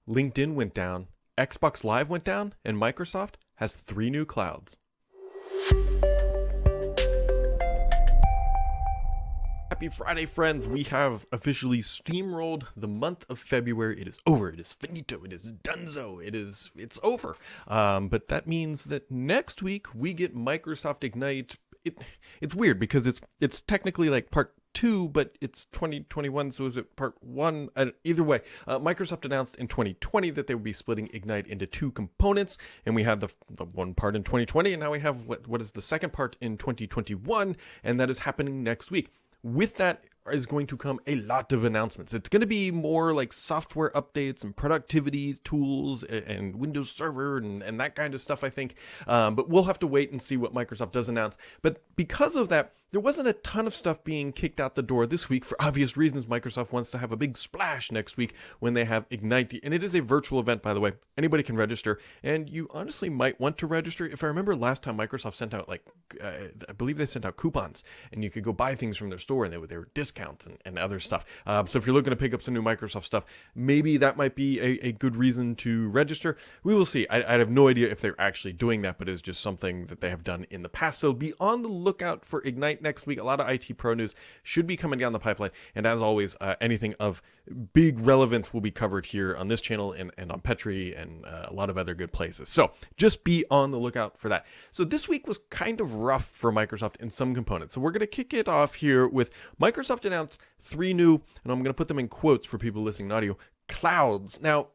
LinkedIn went down, Xbox Live went down, and Microsoft has 3 new clouds. Happy Friday, friends. We have officially steamrolled the month of February. It is over. It is finito. It is donezo. It's over. But that means that next week we get Microsoft Ignite. It's weird because it's technically like part 2, but it's 2021, so is it part 1? Either way, Microsoft announced in 2020 that they would be splitting Ignite into 2 components, and we had the one part in 2020, and now we have what is the second part in 2021, and that is happening next week. With that is going to come a lot of announcements. It's going to be more like software updates and productivity tools and Windows Server and that kind of stuff, I think. But we'll have to wait and see what Microsoft does announce. But because of that, there wasn't a ton of stuff being kicked out the door this week for obvious reasons. Microsoft wants to have a big splash next week when they have Ignite. And it is a virtual event, by the way. Anybody can register. And you honestly might want to register. If I remember last time, Microsoft sent out I believe they sent out coupons. And you could go buy things from their store and they were discounts and other stuff. So if you're looking to pick up some new Microsoft stuff, maybe that might be a good reason to register. We will see. I have no idea if they're actually doing that, but it's just something that they have done in the past. So be on the lookout for Ignite next week. A lot of IT Pro news should be coming down the pipeline. And as always, anything of big relevance will be covered here on this channel and on Petri and a lot of other good places. So just be on the lookout for that. So this week was kind of rough for Microsoft in some components. So we're going to kick it off here with Microsoft announced 3 new, and I'm going to put them in quotes for people listening to audio, clouds. Now,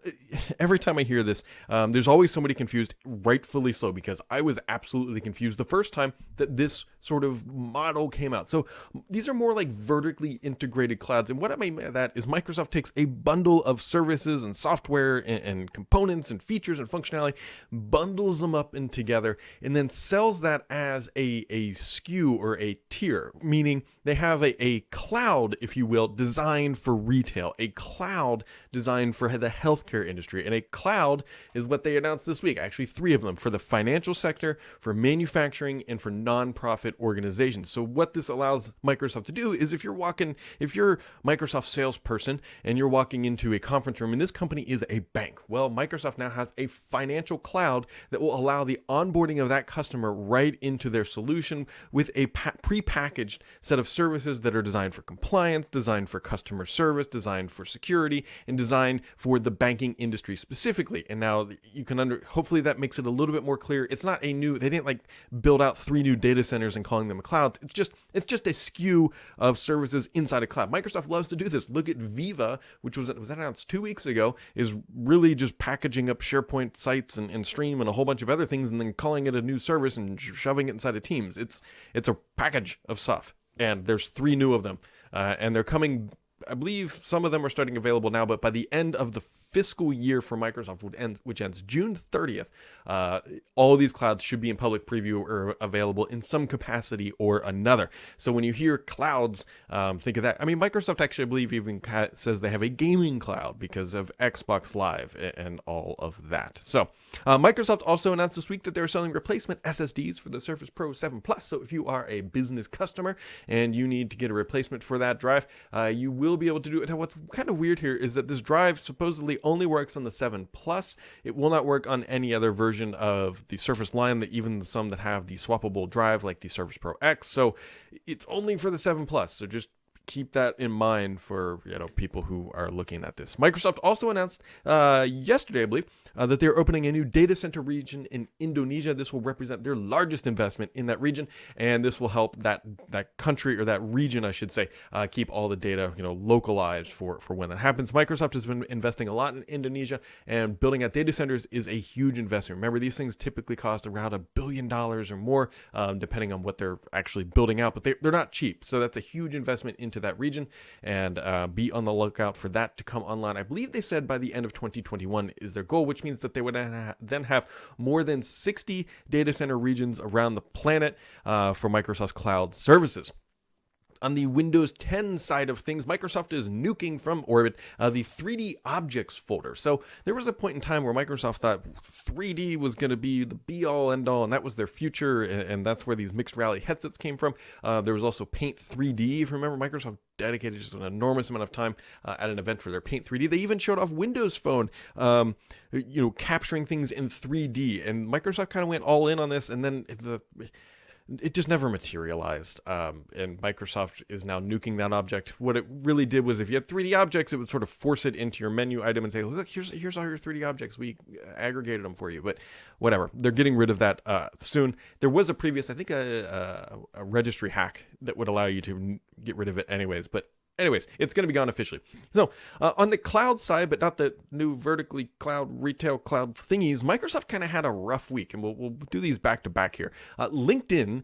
every time I hear this, there's always somebody confused, rightfully so, because I was absolutely confused the first time that this sort of model came out. So these are more like vertically integrated clouds. And what I mean by that is Microsoft takes a bundle of services and software and components and features and functionality, bundles them up in together, and then sells that as a SKU or a tier, meaning they have a cloud, if you will, designed for retail, a cloud designed for the healthcare industry. And a cloud is what they announced this week, actually 3 of them, for the financial sector, for manufacturing, and for nonprofit organizations. So what this allows Microsoft to do is if you're Microsoft salesperson and you're walking into a conference room and this company is a bank, well, Microsoft now has a financial cloud that will allow the onboarding of that customer right into their solution with a pre-packaged set of services that are designed for compliance, designed for customer service, designed for security, and designed for the banking industry specifically. And now you can hopefully that makes it a little bit more clear. It's not they didn't build out 3 new data centers and calling them a cloud. It's just a SKU of services inside a cloud. Microsoft loves to do this. Look at Viva, which was announced 2 weeks ago, is really just packaging up SharePoint sites and Stream and a whole bunch of other things and then calling it a new service and shoving it inside of Teams. It's a package of stuff. And there's 3 new of them. And they're coming, I believe some of them are starting available now, but by the end of the fiscal year for Microsoft, which ends June 30th, all of these clouds should be in public preview or available in some capacity or another. So when you hear clouds, think of that. I mean, Microsoft actually, I believe, even says they have a gaming cloud because of Xbox Live and all of that. So Microsoft also announced this week that they're selling replacement SSDs for the Surface Pro 7 Plus. So if you are a business customer and you need to get a replacement for that drive, you will be able to do it. Now, what's kind of weird here is that this drive supposedly only works on the 7 Plus. It will not work on any other version of the Surface line, even some that have the swappable drive like the Surface Pro X. So it's only for the 7 Plus. So just keep that in mind for people who are looking at this. Microsoft also announced yesterday, I believe, that they're opening a new data center region in Indonesia. This will represent their largest investment in that region, and this will help that country, or that region, I should say, keep all the data localized for when that happens. Microsoft has been investing a lot in Indonesia, and building out data centers is a huge investment. Remember, these things typically cost around $1 billion or more, depending on what they're actually building out, but they're not cheap. So that's a huge investment into that region, and be on the lookout for that to come online. I believe they said by the end of 2021 is their goal, which means that they would then have more than 60 data center regions around the planet for Microsoft Cloud services. On the Windows 10 side of things, Microsoft is nuking from orbit the 3D objects folder. So there was a point in time where Microsoft thought 3D was going to be the be-all, end-all, and that was their future, and that's where these mixed reality headsets came from. There was also Paint 3D. If you remember, Microsoft dedicated just an enormous amount of time at an event for their Paint 3D. They even showed off Windows Phone, capturing things in 3D, and Microsoft kind of went all in on this, and then it just never materialized, and Microsoft is now nuking that object. What it really did was, if you had 3D objects, it would sort of force it into your menu item and say, look, here's all your 3D objects. We aggregated them for you. But whatever. They're getting rid of that soon. There was a previous, I think, a registry hack that would allow you to get rid of it anyways. But anyways, it's going to be gone officially. So on the cloud side, but not the new vertically cloud retail cloud thingies, Microsoft kind of had a rough week, and we'll do these back to back here. LinkedIn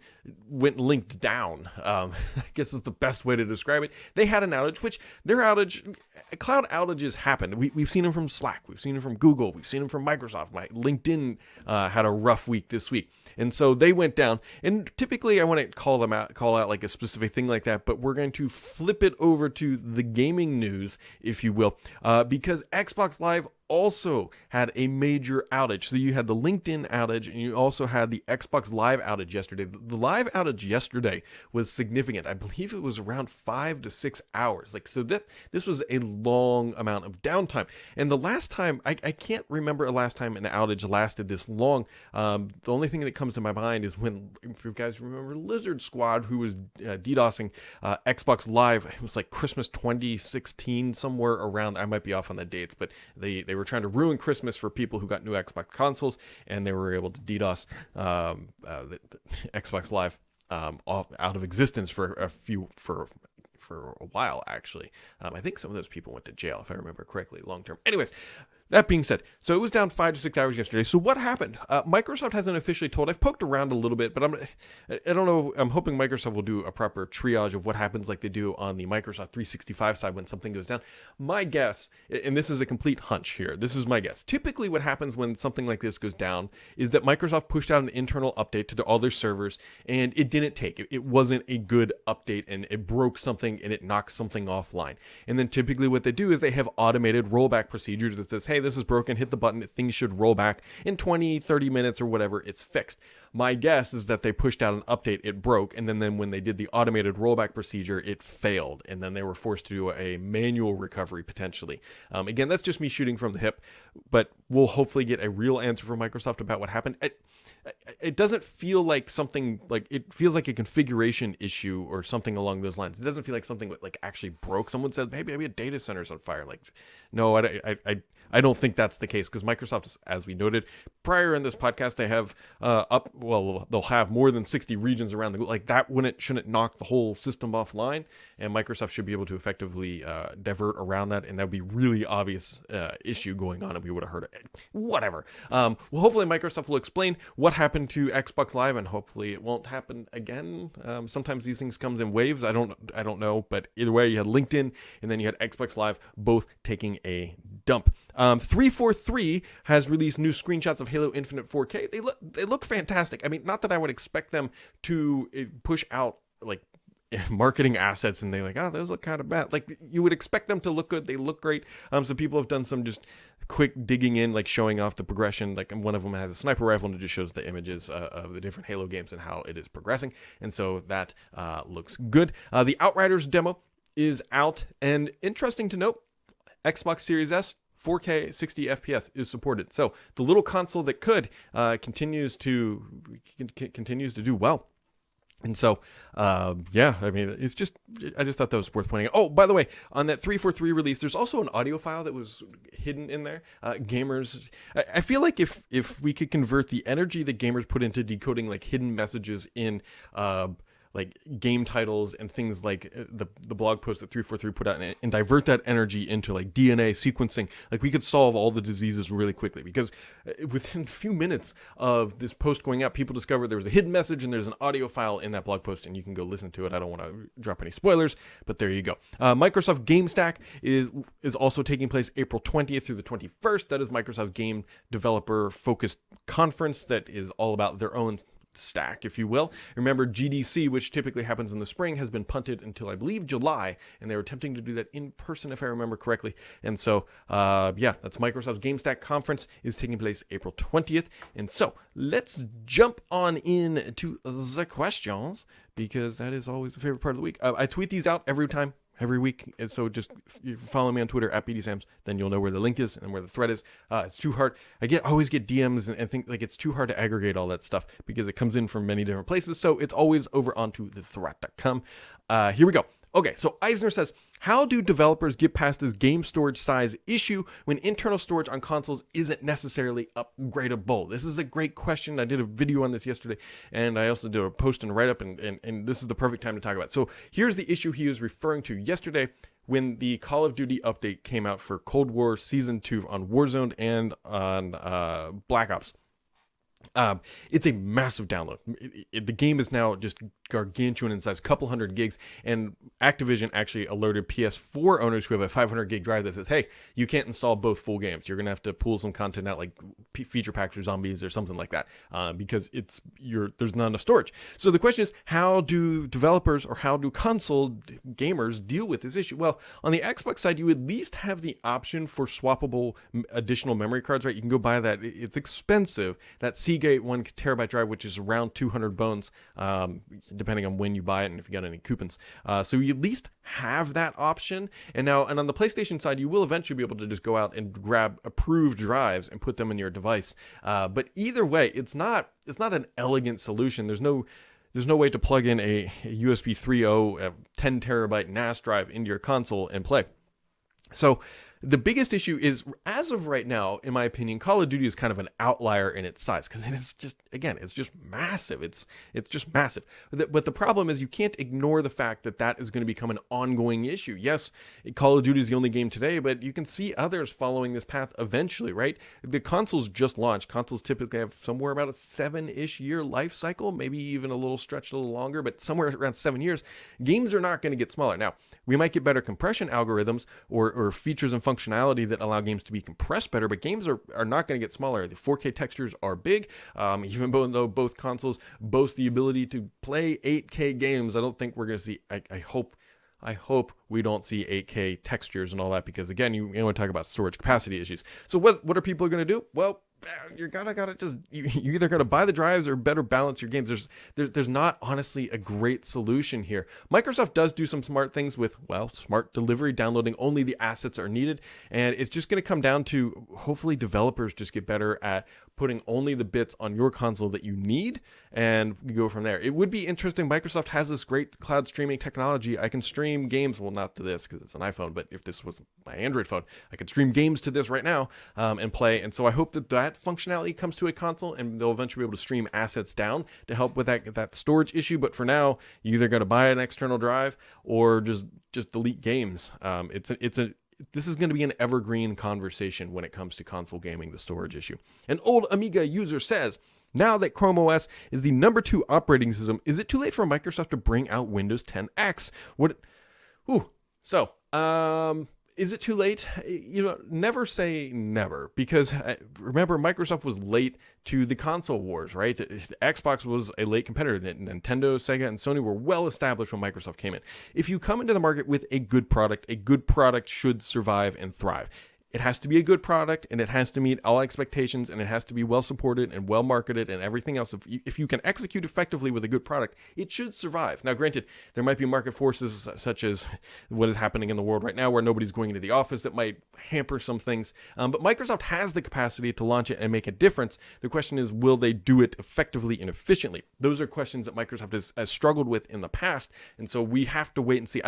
went linked down. I guess is the best way to describe it. They had an outage, which their outage, cloud outages happened. We've seen them from Slack, we've seen them from Google, we've seen them from Microsoft. LinkedIn had a rough week this week, and so they went down. And typically, I want to call out like a specific thing like that, but we're going to flip it over to the gaming news, if you will, because Xbox Live also had a major outage. So you had the LinkedIn outage, and you also had the Xbox Live outage yesterday. The Live outage yesterday was significant. I believe it was around 5 to 6 hours. This was a long amount of downtime. And the last time, I can't remember a last time an outage lasted this long. The only thing that comes to my mind is when, if you guys remember, Lizard Squad, who was DDoSing Xbox Live. It was like Christmas 2016, somewhere around. I might be off on the dates, but they were trying to ruin Christmas for people who got new Xbox consoles, and they were able to DDoS the Xbox Live out of existence for a while, actually. I think some of those people went to jail, if I remember correctly, long term. Anyways, that being said, so it was down 5 to 6 hours yesterday. So what happened? Microsoft hasn't officially told. I've poked around a little bit, but I don't know. I'm hoping Microsoft will do a proper triage of what happens like they do on the Microsoft 365 side when something goes down. My guess, and this is a complete hunch here, this is my guess. Typically what happens when something like this goes down is that Microsoft pushed out an internal update to all their servers, and it didn't take. It wasn't a good update, and it broke something, and it knocked something offline. And then typically what they do is they have automated rollback procedures that says, hey, this is broken, hit the button, things should roll back in 20, 30 minutes or whatever, it's fixed. My guess is that they pushed out an update, it broke, and then when they did the automated rollback procedure, it failed, and then they were forced to do a manual recovery potentially. Again, that's just me shooting from the hip, but we'll hopefully get a real answer from Microsoft about what happened. It doesn't feel like something, like it feels like a configuration issue or something along those lines. It doesn't feel like something like actually broke. Someone said, hey, maybe a data center's on fire. Like, no, I don't think that's the case, because Microsoft, as we noted prior in this podcast, they have they'll have more than 60 regions around the globe. Like that shouldn't knock the whole system offline, and Microsoft should be able to effectively divert around that, and that would be really obvious issue going on, and we would have heard it. Whatever. Well, hopefully Microsoft will explain what happened to Xbox Live, and hopefully it won't happen again. Sometimes these things comes in waves. I don't know, but either way, you had LinkedIn, and then you had Xbox Live, both taking a dump. 343 has released new screenshots of Halo Infinite 4K. They look fantastic. I mean, not that I would expect them to push out like marketing assets and they're like, oh, those look kind of bad. Like, you would expect them to look good. They look great. So people have done some just quick digging in, like showing off the progression. Like, one of them has a sniper rifle and it just shows the images of the different Halo games and how it is progressing. And so that looks good. The Outriders demo is out, and interesting to note, Xbox Series S 4K 60 FPS is supported. So the little console that could continues to do well. And so, yeah, I mean, I just thought that was worth pointing out. Oh, by the way, on that 343 release, there's also an audio file that was hidden in there. Gamers, I feel like if we could convert the energy that gamers put into decoding like hidden messages in like game titles and things like the blog post that 343 put out, and divert that energy into like DNA sequencing, like we could solve all the diseases really quickly, because within a few minutes of this post going out, people discovered there was a hidden message and there's an audio file in that blog post, and you can go listen to it. I don't want to drop any spoilers, but there you go. Microsoft GameStack is also taking place April 20th through the 21st. That is Microsoft's game developer focused conference that is all about their own stack, if you will. Remember, GDC, which typically happens in the spring, has been punted until, I believe, July, and they were attempting to do that in person, if I remember correctly. And so, that's Microsoft's GameStack conference is taking place April 20th. And so, let's jump on in to the questions, because that is always the favorite part of the week. I tweet these out every week, and so just if you follow me on Twitter at BDSams, then you'll know where the link is and where the thread is. It's too hard. I always get DMs and think like it's too hard to aggregate all that stuff because it comes in from many different places. So it's always over onto thethreat.com. Here we go. Okay, so Eisner says, how do developers get past this game storage size issue when internal storage on consoles isn't necessarily upgradable? This is a great question. I did a video on this yesterday, and I also did a post and write-up, and this is the perfect time to talk about it. So here's the issue he was referring to yesterday when the Call of Duty update came out for Cold War Season 2 on Warzone and on Black Ops. It's a massive download. The game is now just gargantuan in size, couple hundred gigs, and Activision actually alerted PS4 owners who have a 500 gig drive that says, hey, you can't install both full games. You're gonna have to pull some content out, like feature packs or zombies or something like that, because there's not enough storage. So the question is, how do developers or how do console gamers deal with this issue? Well, on the Xbox side, you at least have the option for swappable additional memory cards, right? You can go buy that. It's expensive. That Seagate 1 terabyte drive, which is around 200 bones, depending on when you buy it and if you got any coupons. So you at least have that option. And on the PlayStation side, you will eventually be able to just go out and grab approved drives and put them in your device. But either way, it's not an elegant solution. There's no way to plug in a USB 3.0 a 10 terabyte NAS drive into your console and play. So the biggest issue is, as of right now, in my opinion, Call of Duty is kind of an outlier in its size because it's just massive. It's just massive. But the problem is you can't ignore the fact that is going to become an ongoing issue. Yes, Call of Duty is the only game today, but you can see others following this path eventually, right? The consoles just launched. Consoles typically have somewhere about a 7-ish year life cycle, maybe even a little stretched a little longer, but somewhere around 7 years. Games are not going to get smaller. Now, we might get better compression algorithms or features and functionality that allow games to be compressed better, but games are not going to get smaller. The 4K textures are big, even though both consoles boast the ability to play 8K games. I don't think we're going to see, I hope we don't see 8K textures and all that, because again, you want to talk about storage capacity issues. So what are people going to do? Well, you're gotta just you either gotta buy the drives or better balance your games. There's not honestly a great solution here. Microsoft does do some smart things with, well, smart delivery, downloading only the assets are needed, and it's just gonna come down to hopefully developers just get better at putting only the bits on your console that you need, and we go from there. It would be interesting. Microsoft has this great cloud streaming technology. I can stream games, well, not to this because it's an iPhone, but if this was my Android phone, I could stream games to this right now and play. And so I hope that functionality comes to a console, and they'll eventually be able to stream assets down to help with that storage issue. But for now, you either got to buy an external drive or just delete games. This is going to be an evergreen conversation when it comes to console gaming, the storage issue. An old Amiga user says, now that Chrome OS is the number 2 operating system, is it too late for Microsoft to bring out Windows 10X? Is it too late? Never say never, because remember, Microsoft was late to the console wars, right? Xbox was a late competitor. Nintendo, Sega, and Sony were well established when Microsoft came in. If you come into the market with a good product should survive and thrive. It has to be a good product, and it has to meet all expectations, and it has to be well supported and well marketed and everything else. If you can execute effectively with a good product, it should survive. Now, granted, there might be market forces such as what is happening in the world right now where nobody's going into the office that might hamper some things. But Microsoft has the capacity to launch it and make a difference. The question is, will they do it effectively and efficiently? Those are questions that Microsoft has struggled with in the past, and so we have to wait and see.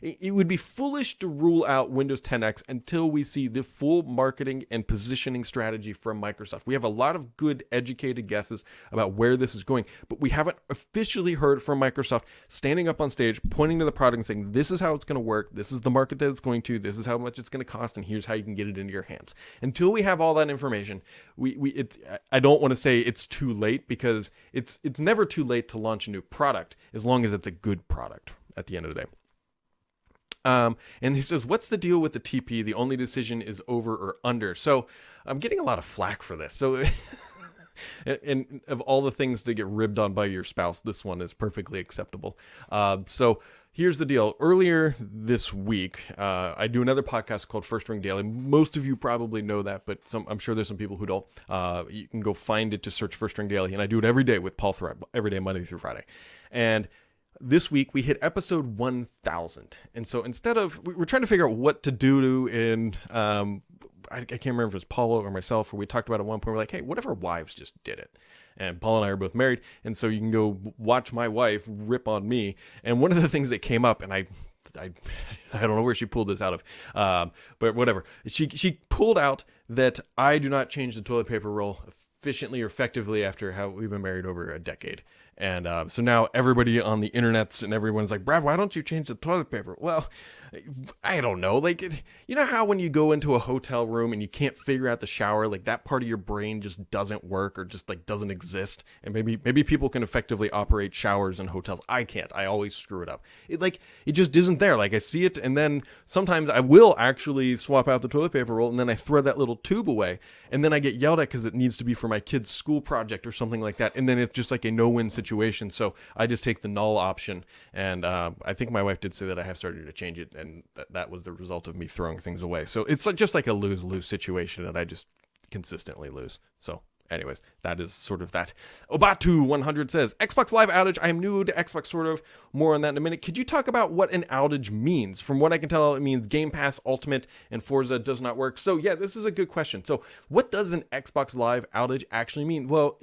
It would be foolish to rule out Windows 10X until we see the full marketing and positioning strategy from Microsoft. We have a lot of good educated guesses about where this is going, but we haven't officially heard from Microsoft standing up on stage, pointing to the product and saying, this is how it's going to work, this is the market that it's going to, this is how much it's going to cost, and here's how you can get it into your hands. Until we have all that information, I don't want to say it's too late, because it's never too late to launch a new product as long as it's a good product at the end of the day. And he says, what's the deal with the TP? The only decision is over or under. So I'm getting a lot of flack for this. So and of all the things to get ribbed on by your spouse, this one is perfectly acceptable. So here's the deal. Earlier this week, I do another podcast called First Ring Daily. Most of you probably know that, but I'm sure there's some people who don't. You can go find it, to search First Ring Daily, and I do it every day with Paul Thread, every day, Monday through Friday. And this week we hit episode 1000. And so instead of, we're trying to figure out what to do in, I can't remember if it was Paula or myself, where we talked about at one point, we're like, hey, what if our wives just did it? And Paul and I are both married, and so you can go watch my wife rip on me. And one of the things that came up, and I don't know where she pulled this out of, but whatever. She pulled out that I do not change the toilet paper roll efficiently or effectively after how we've been married over a decade. And so now everybody on the internets and everyone's like, Brad, why don't you change the toilet paper? Well, I don't know. Like, you know how when you go into a hotel room and you can't figure out the shower, like that part of your brain just doesn't work or just like doesn't exist. And maybe people can effectively operate showers in hotels. I can't. I always screw it up. It just isn't there. Like I see it, and then sometimes I will actually swap out the toilet paper roll, and then I throw that little tube away, and then I get yelled at because it needs to be for my kid's school project or something like that. And then it's just like a no-win situation. So I just take the null option. And I think my wife did say that I have started to change it, and that was the result of me throwing things away. So it's just like a lose-lose situation, and I just consistently lose. So anyways, that is sort of that. Obatu100 says, Xbox Live outage. I am new to Xbox, sort of. More on that in a minute. Could you talk about what an outage means? From what I can tell, it means Game Pass Ultimate and Forza does not work. So yeah, this is a good question. So what does an Xbox Live outage actually mean? Well,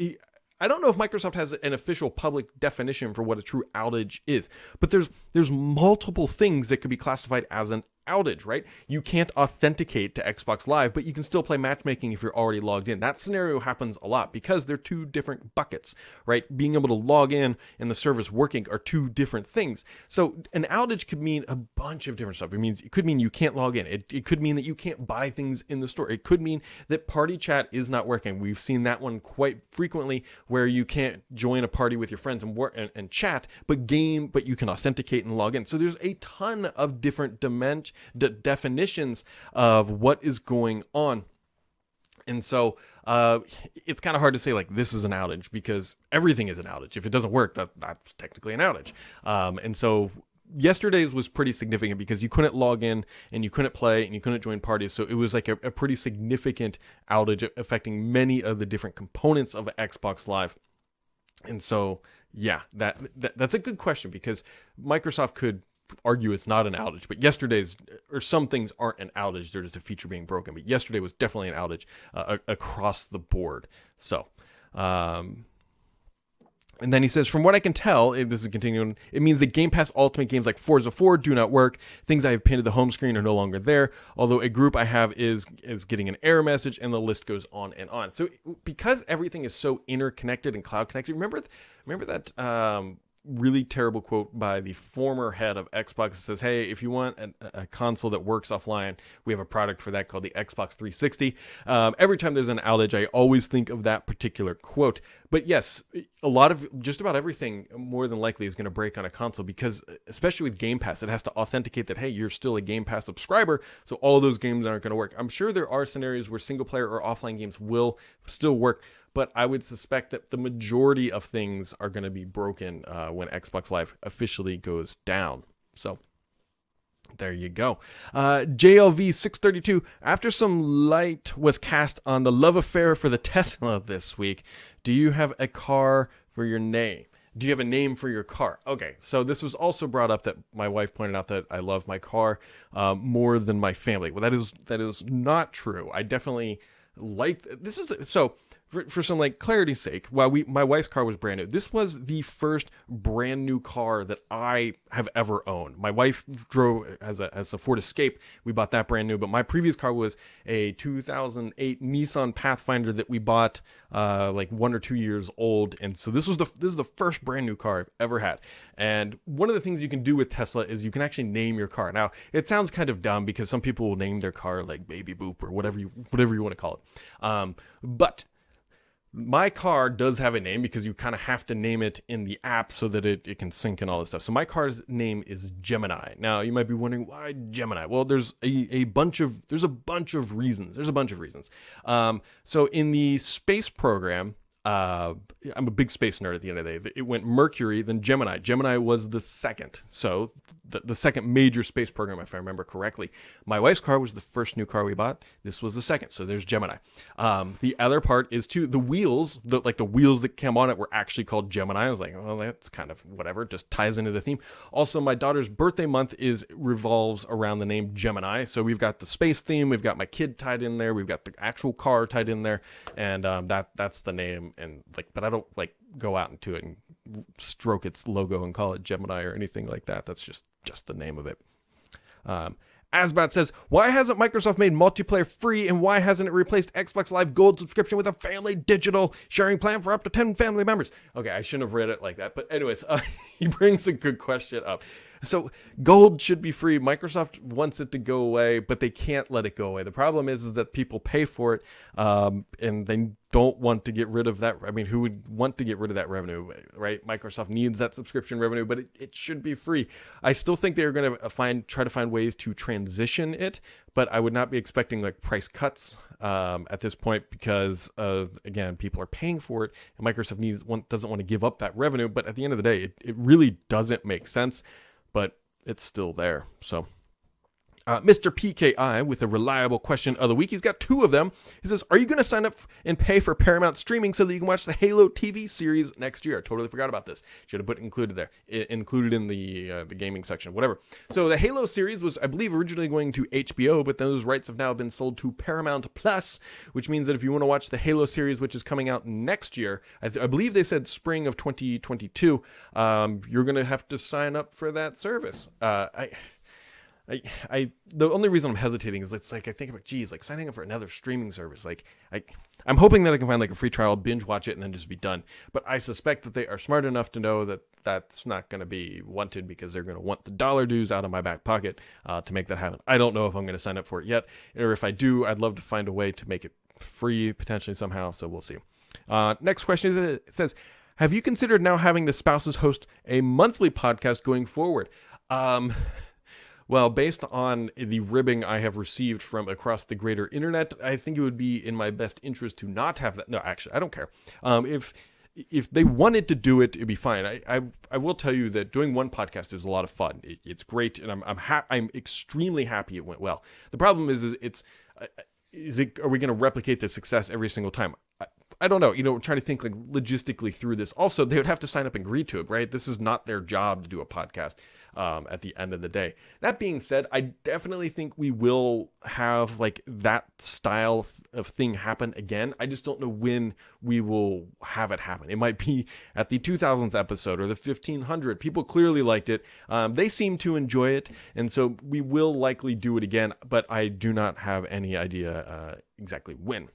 I don't know if Microsoft has an official public definition for what a true outage is, but there's multiple things that could be classified as an outage, right? You can't authenticate to Xbox Live, but you can still play matchmaking if you're already logged in. That scenario happens a lot because they're two different buckets, right? Being able to log in and the service working are two different things. So an outage could mean a bunch of different stuff. It could mean you can't log in. It could mean that you can't buy things in the store. It could mean that party chat is not working. We've seen that one quite frequently, where you can't join a party with your friends and chat, but you can authenticate and log in. So there's a ton of different definitions of what is going on. And so it's kind of hard to say like this is an outage, because everything is an outage. If it doesn't work, that's technically an outage. And so yesterday's was pretty significant because you couldn't log in and you couldn't play and you couldn't join parties. So it was like a pretty significant outage affecting many of the different components of Xbox Live. And so, yeah, that's a good question, because Microsoft could argue it's not an outage, but yesterday's, or some things aren't an outage, they're just a feature being broken. But yesterday was definitely an outage across the board. So, and then he says, from what I can tell, this is continuing, it means that Game Pass Ultimate games like Forza 4 do not work. Things I have pinned to the home screen are no longer there. Although a group I have is getting an error message, and the list goes on and on. So because everything is so interconnected and cloud connected, remember that really terrible quote by the former head of Xbox that says, hey, if you want a console that works offline, we have a product for that called the Xbox 360. Every time there's an outage, I always think of that particular quote. But yes, just about everything more than likely is going to break on a console, because especially with Game Pass, it has to authenticate that, hey, you're still a Game Pass subscriber, so all those games aren't going to work. I'm sure there are scenarios where single player or offline games will still work, but I would suspect that the majority of things are going to be broken when Xbox Live officially goes down. So there you go. JLV632, after some light was cast on the love affair for the Tesla this week, do you have a car for your name? Do you have a name for your car? Okay, so this was also brought up that my wife pointed out that I love my car more than my family. Well, that is not true. I definitely like this. For some like clarity's sake, while my wife's car was brand new, this was the first brand new car that I have ever owned. My wife drove as a Ford Escape. We bought that brand new, but my previous car was a 2008 Nissan Pathfinder that we bought like 1 or 2 years old. And so this is the first brand new car I've ever had. And one of the things you can do with Tesla is you can actually name your car. Now, it sounds kind of dumb because some people will name their car like Baby Boop or whatever you want to call it. But my car does have a name because you kind of have to name it in the app so that it can sync and all this stuff. So my car's name is Gemini. Now you might be wondering, why Gemini? Well, there's a bunch of reasons. So in the space program, I'm a big space nerd at the end of the day. It went Mercury, then Gemini. Gemini was the second. So the second major space program, if I remember correctly. My wife's car was the first new car we bought. This was the second. So there's Gemini. The other part is too, the wheels, the wheels that came on it were actually called Gemini. I was like, well, that's kind of whatever. Just ties into the theme. Also, my daughter's birthday month revolves around the name Gemini. So we've got the space theme. We've got my kid tied in there. We've got the actual car tied in there. And that's the name. And but I don't go out into it and stroke its logo and call it Gemini or anything like that. That's just the name of it. Asbat says, why hasn't Microsoft made multiplayer free, and why hasn't it replaced Xbox Live Gold subscription with a family digital sharing plan for up to 10 family members? Okay, I shouldn't have read it like that. But anyways, he brings a good question up. So Gold should be free. Microsoft wants it to go away, but they can't let it go away. The problem is that people pay for it, and they don't want to get rid of that. I mean, who would want to get rid of that revenue, right? Microsoft needs that subscription revenue, but it should be free. I still think they're going to try to find ways to transition it, but I would not be expecting price cuts at this point because again, people are paying for it, and Microsoft doesn't want to give up that revenue. But at the end of the day, it really doesn't make sense. But it's still there. So Mr. PKI with a reliable question of the week. He's got two of them. He says, are you going to sign up and pay for Paramount streaming so that you can watch the Halo TV series next year? I totally forgot about this. Should have put included there. Included in the gaming section, whatever. So the Halo series was, I believe, originally going to HBO, but those rights have now been sold to Paramount Plus, which means that if you want to watch the Halo series, which is coming out next year, I believe they said spring of 2022, you're going to have to sign up for that service. The only reason I'm hesitating is I think about, signing up for another streaming service. I'm hoping that I can find a free trial, binge watch it, and then just be done. But I suspect that they are smart enough to know that that's not going to be wanted because they're going to want the dollar dues out of my back pocket to make that happen. I don't know if I'm going to sign up for it yet, or if I do, I'd love to find a way to make it free potentially somehow. So we'll see. Next question is, it says, have you considered now having the spouses host a monthly podcast going forward? Well, based on the ribbing I have received from across the greater internet, I think it would be in my best interest to not have that. No, actually, I don't care. If they wanted to do it, it'd be fine. I will tell you that doing one podcast is a lot of fun. It's great, and I'm extremely happy it went well. The problem is are we going to replicate the success every single time? I don't know. Trying to think logistically through this. Also, they would have to sign up and agree to it, right? This is not their job to do a podcast at the end of the day. That being said, I definitely think we will have that style of thing happen again. I just don't know when we will have it happen. It might be at the 2000th episode or the 1500. People clearly liked it. They seem to enjoy it. And so we will likely do it again, but I do not have any idea exactly when.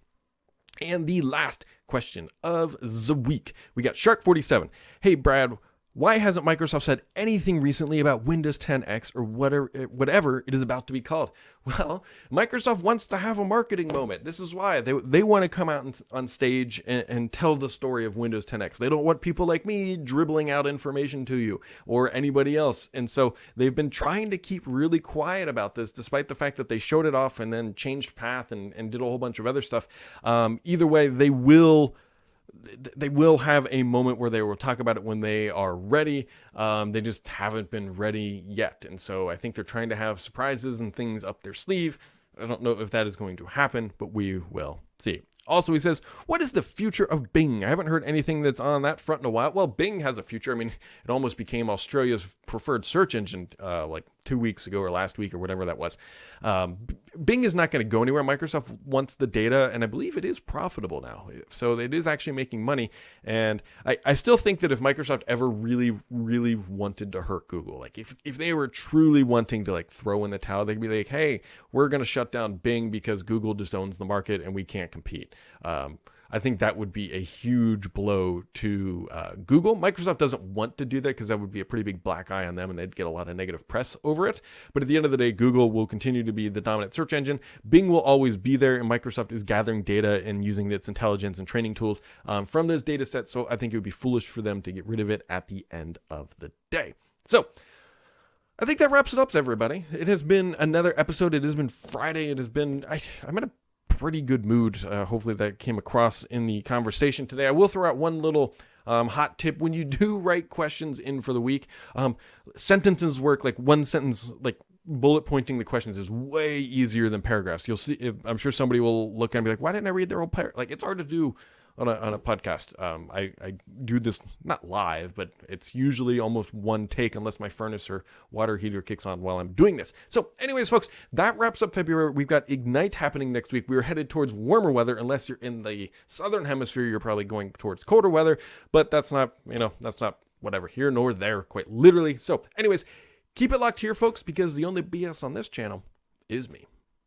And the last question of the week. We got Shark47. Hey, Brad, why hasn't Microsoft said anything recently about Windows 10X or whatever it is about to be called? Well, Microsoft wants to have a marketing moment. This is why. They want to come out on stage and tell the story of Windows 10X. They don't want people like me dribbling out information to you or anybody else. And so they've been trying to keep really quiet about this, despite the fact that they showed it off and then changed path and did a whole bunch of other stuff. Either way, they will have a moment where they will talk about it when they are ready. They just haven't been ready yet. And so I think they're trying to have surprises and things up their sleeve. I don't know if that is going to happen, but we will see. Also, he says, what is the future of Bing? I haven't heard anything that's on that front in a while. Well, Bing has a future. I mean, it almost became Australia's preferred search engine 2 weeks ago or last week or whatever that was. Bing is not going to go anywhere. Microsoft wants the data, and I believe it is profitable now. So it is actually making money. And I still think that if Microsoft ever really, really wanted to hurt Google, if they were truly wanting to throw in the towel, they'd be like, hey, we're going to shut down Bing because Google just owns the market and we can't compete. I think that would be a huge blow to Google. Microsoft doesn't want to do that because that would be a pretty big black eye on them and they'd get a lot of negative press over it. But at the end of the day, Google will continue to be the dominant search engine. Bing will always be there, and Microsoft is gathering data and using its intelligence and training tools from those data sets. So I think it would be foolish for them to get rid of it at the end of the day. So I think that wraps it up, everybody. It has been another episode. It has been Friday. It has been, I'm going to pretty good mood. Hopefully that came across in the conversation today. I will throw out one little hot tip. When you do write questions in for the week, sentences work. Like one sentence, like bullet pointing the questions is way easier than paragraphs. You'll see, I'm sure somebody will look and be like, why didn't I read their whole paragraph? Like, it's hard to do on a podcast. I do this not live, but it's usually almost one take unless my furnace or water heater kicks on while I'm doing this. So anyways, folks, that wraps up February. We've got Ignite happening next week. We're headed towards warmer weather. Unless you're in the southern hemisphere, you're probably going towards colder weather, but that's not whatever here nor there, quite literally. So anyways, keep it locked here, folks, because the only BS on this channel is me.